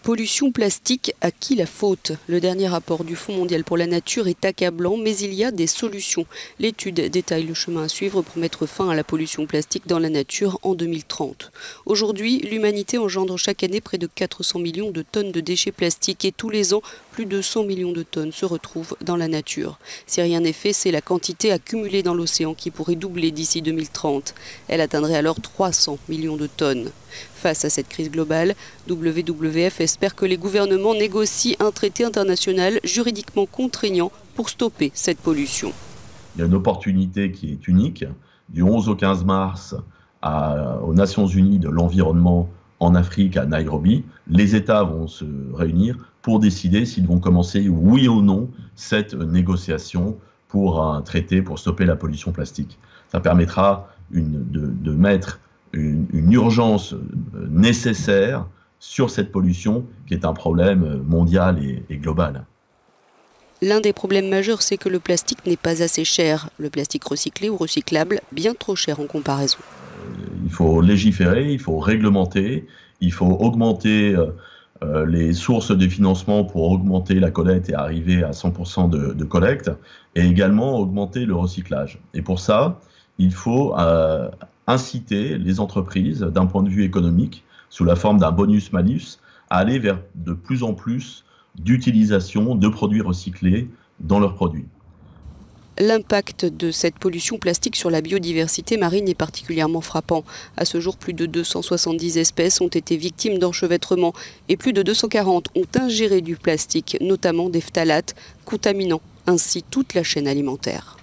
Pollution plastique, à qui la faute? Le dernier rapport du Fonds mondial pour la nature est accablant, mais il y a des solutions. L'étude détaille le chemin à suivre pour mettre fin à la pollution plastique dans la nature en 2030. Aujourd'hui, l'humanité engendre chaque année près de 400 millions de tonnes de déchets plastiques et tous les ans, plus de 100 millions de tonnes se retrouvent dans la nature. Si rien n'est fait, c'est la quantité accumulée dans l'océan qui pourrait doubler d'ici 2030. Elle atteindrait alors 300 millions de tonnes. Face à cette crise globale, WWF espère que les gouvernements négocient un traité international juridiquement contraignant pour stopper cette pollution. Il y a une opportunité qui est unique. Du 11 au 15 mars, aux Nations Unies de l'environnement en Afrique, à Nairobi, les États vont se réunir pour décider s'ils vont commencer, oui ou non, cette négociation pour un traité pour stopper la pollution plastique. Ça permettra de mettre une urgence nécessaire sur cette pollution qui est un problème mondial et global. L'un des problèmes majeurs, c'est que le plastique n'est pas assez cher. Le plastique recyclé ou recyclable, bien trop cher en comparaison. Il faut légiférer, il faut réglementer, il faut augmenter les sources de financement pour augmenter la collecte et arriver à 100% de collecte, et également augmenter le recyclage. Et pour ça, il faut inciter les entreprises, d'un point de vue économique, sous la forme d'un bonus-malus, à aller vers de plus en plus d'utilisation de produits recyclés dans leurs produits. L'impact de cette pollution plastique sur la biodiversité marine est particulièrement frappant. À ce jour, plus de 270 espèces ont été victimes d'enchevêtrements et plus de 240 ont ingéré du plastique, notamment des phtalates, contaminant ainsi toute la chaîne alimentaire.